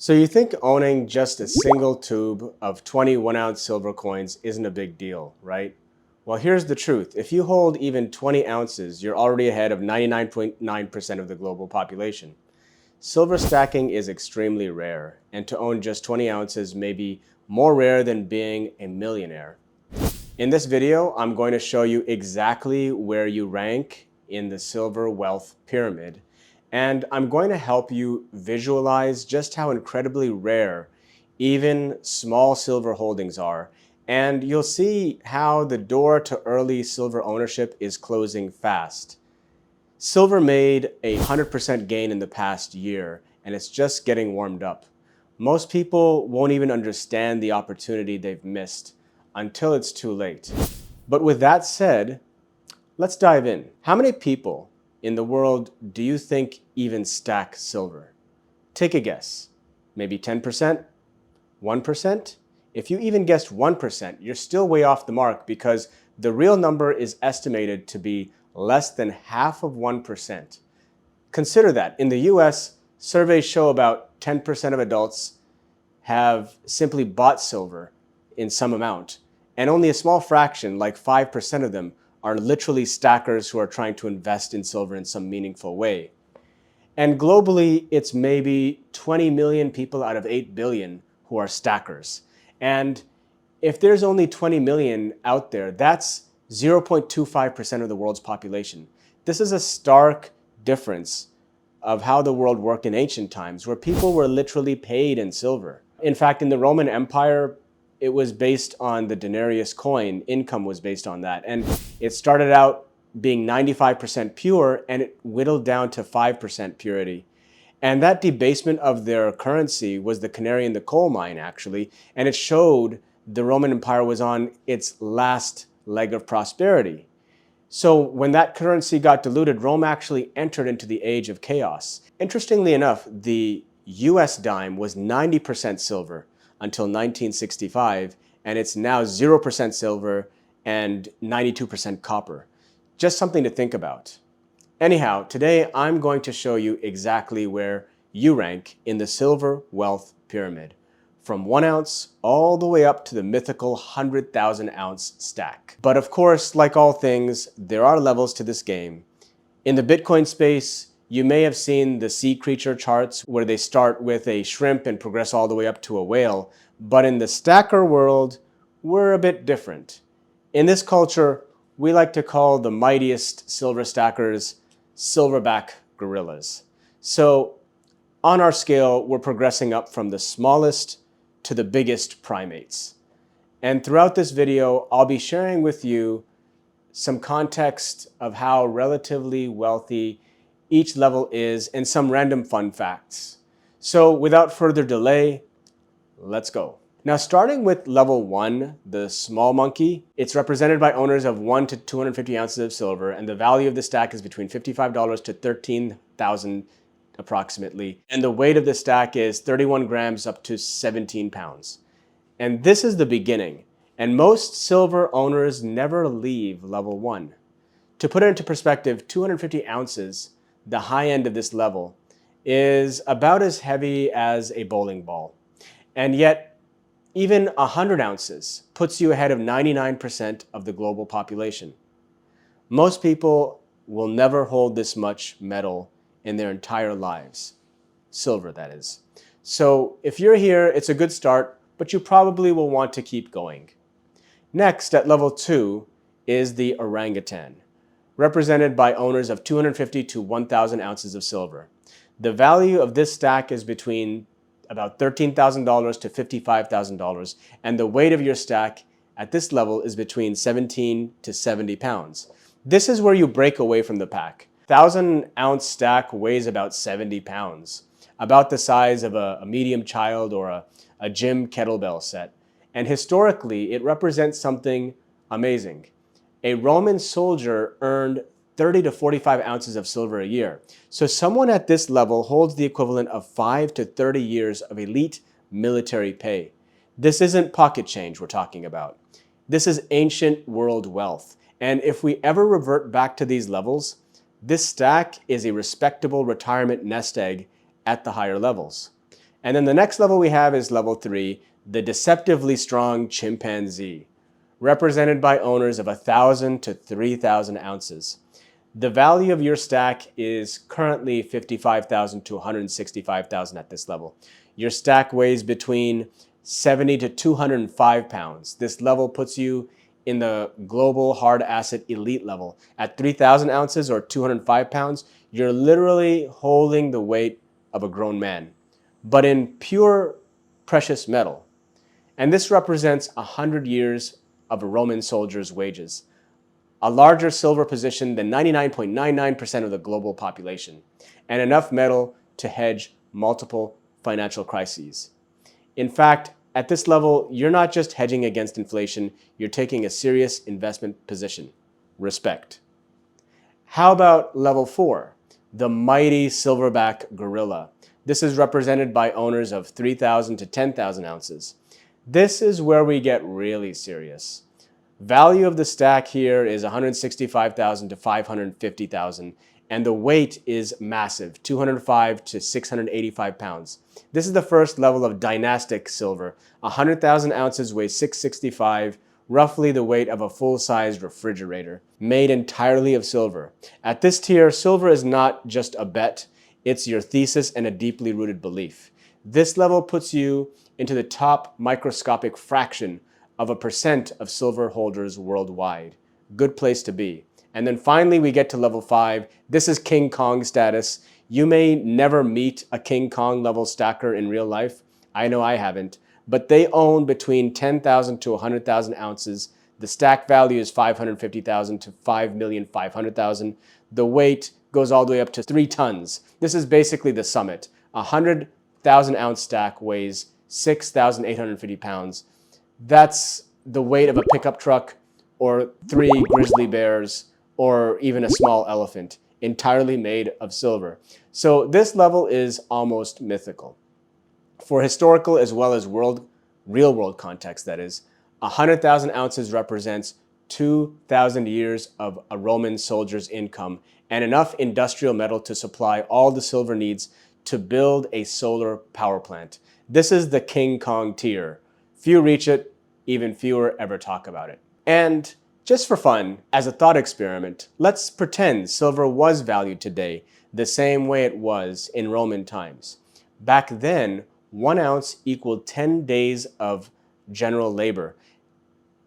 So you think owning just a single tube of 20 1-ounce silver coins isn't a big deal, right? Well, here's the truth. If you hold even 20 ounces, you're already ahead of 99.9% of the global population. Silver stacking is extremely rare, and to own just 20 ounces may be more rare than being a millionaire. In this video, I'm going to show you exactly where you rank in the silver wealth pyramid, and I'm going to help you visualize just how incredibly rare even small silver holdings are, and you'll see how the door to early silver ownership is closing fast. Silver made a 100% gain in the past year, and it's just getting warmed up. Most people won't even understand the opportunity they've missed until it's too late. But with that said, let's dive in. How many people in the world do you think even stack silver? Take a guess. Maybe 10%? 1%? If you even guessed 1%, you're still way off the mark because the real number is estimated to be less than half of 1%. Consider that. In the US, surveys show about 10% of adults have simply bought silver in some amount, and only a small fraction, like 5% of them, are literally stackers who are trying to invest in silver in some meaningful way. And globally, it's maybe 20 million people out of 8 billion who are stackers. And if there's only 20 million out there, that's 0.25% of the world's population. This is a stark difference of how the world worked in ancient times, where people were literally paid in silver. In fact, in the Roman Empire, it was based on the denarius coin. Income was based on that. And it started out being 95% pure, and it whittled down to 5% purity. And that debasement of their currency was the canary in the coal mine, actually. And it showed the Roman Empire was on its last leg of prosperity. So when that currency got diluted, Rome actually entered into the age of chaos. Interestingly enough, the US dime was 90% silver until 1965, and it's now 0% silver and 92% copper. Just something to think about. Anyhow, today I'm going to show you exactly where you rank in the silver wealth pyramid, from 1 ounce all the way up to the mythical 100,000 ounce stack. But of course, like all things, there are levels to this game. In the Bitcoin space, you may have seen the sea creature charts where they start with a shrimp and progress all the way up to a whale. But in the stacker world, we're a bit different. In this culture, we like to call the mightiest silver stackers silverback gorillas. So on our scale, we're progressing up from the smallest to the biggest primates. And throughout this video, I'll be sharing with you some context of how relatively wealthy each level is and some random fun facts. So without further delay, let's go. Now, starting with level 1, the small monkey, it's represented by owners of 1 to 250 ounces of silver, and the value of the stack is between $55 to $13,000 approximately. And the weight of the stack is 31 grams up to 17 pounds. And this is the beginning. And most silver owners never leave level 1. To put it into perspective, 250 ounces, the high end of this level, is about as heavy as a bowling ball. And yet, even 100 ounces puts you ahead of 99% of the global population. Most people will never hold this much metal in their entire lives. Silver, that is. So if you're here, it's a good start, but you probably will want to keep going. Next, at level 2, is the orangutan, represented by owners of 250 to 1,000 ounces of silver. The value of this stack is between about $13,000 to $55,000, and the weight of your stack at this level is between 17 to 70 pounds. This is where you break away from the pack. 1,000-ounce stack weighs about 70 pounds, about the size of a medium child or a gym kettlebell set. And historically, it represents something amazing. A Roman soldier earned 30 to 45 ounces of silver a year. So someone at this level holds the equivalent of 5 to 30 years of elite military pay. This isn't pocket change we're talking about. This is ancient world wealth. And if we ever revert back to these levels, this stack is a respectable retirement nest egg at the higher levels. And then the next level we have is level 3, the deceptively strong chimpanzee, represented by owners of 1,000 to 3,000 ounces. The value of your stack is currently 55,000 to 165,000 at this level. Your stack weighs between 70 to 205 pounds. This level puts you in the global hard asset elite level. At 3,000 ounces or 205 pounds, you're literally holding the weight of a grown man, but in pure precious metal. And this represents 100 years of a Roman soldier's wages, a larger silver position than 99.99% of the global population, and enough metal to hedge multiple financial crises. In fact, at this level, you're not just hedging against inflation, you're taking a serious investment position. Respect. How about level 4, the mighty silverback gorilla? This is represented by owners of 3,000 to 10,000 ounces. This is where we get really serious. Value of the stack here is 165,000 to 550,000, and the weight is massive, 205 to 685 pounds. This is the first level of dynastic silver. 100,000 ounces weighs 665, roughly the weight of a full-sized refrigerator, made entirely of silver. At this tier, silver is not just a bet, it's your thesis and a deeply rooted belief. This level puts you into the top microscopic fraction of a percent of silver holders worldwide. Good place to be. And then finally we get to level 5. This is King Kong status. You may never meet a King Kong level stacker in real life. I know I haven't. But they own between 10,000 to 100,000 ounces. The stack value is 550,000 to 5,500,000. The weight goes all the way up to 3 tons. This is basically the summit. A 100,000 ounce stack weighs 6,850 pounds. That's the weight of a pickup truck or 3 grizzly bears or even a small elephant, entirely made of silver. So this level is almost mythical. For historical as well as real world context, that is, 100,000 ounces represents 2,000 years of a Roman soldier's income and enough industrial metal to supply all the silver needs to build a solar power plant. This is the King Kong tier. Few reach it, even fewer ever talk about it. And just for fun, as a thought experiment, let's pretend silver was valued today the same way it was in Roman times. Back then, 1 ounce equaled 10 days of general labor.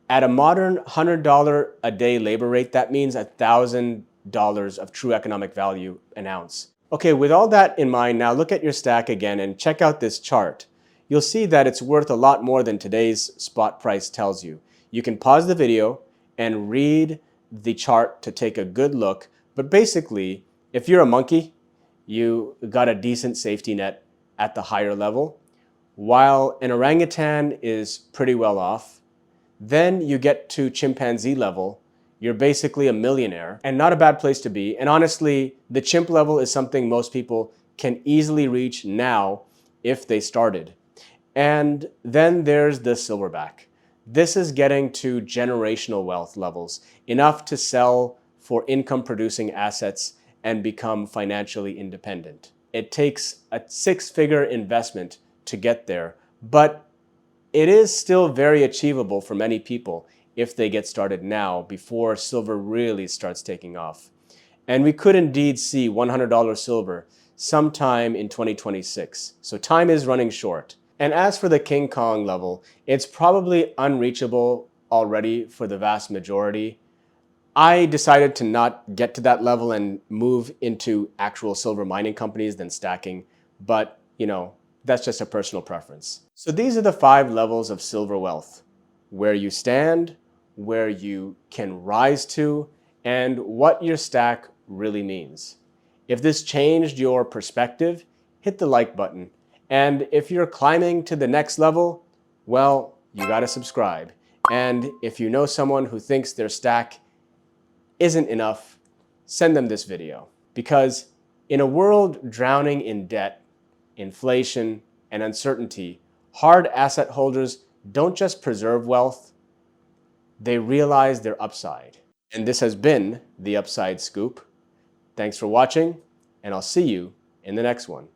At a modern $100 a day labor rate, that means $1,000 of true economic value an ounce. Okay, with all that in mind, now look at your stack again and check out this chart. You'll see that it's worth a lot more than today's spot price tells you. You can pause the video and read the chart to take a good look, but basically, if you're a monkey, you got a decent safety net at the higher level, while an orangutan is pretty well off. Then you get to chimpanzee level, you're basically a millionaire, and not a bad place to be. And honestly, the chimp level is something most people can easily reach now if they started. And then there's the silverback. This is getting to generational wealth levels, enough to sell for income-producing assets and become financially independent. It takes a 6-figure investment to get there, but it is still very achievable for many people if they get started now before silver really starts taking off. And we could indeed see $100 silver sometime in 2026. So time is running short. And as for the King Kong level, it's probably unreachable already for the vast majority. I decided to not get to that level and move into actual silver mining companies than stacking, but that's just a personal preference. So these are the 5 levels of silver wealth: where you stand, where you can rise to, and what your stack really means. If this changed your perspective, hit the like button. And if you're climbing to the next level, well, you gotta subscribe. And if you know someone who thinks their stack isn't enough, send them this video. Because in a world drowning in debt, inflation, and uncertainty, hard asset holders don't just preserve wealth, they realize their upside. And this has been the Upside Scoop. Thanks for watching, and I'll see you in the next one.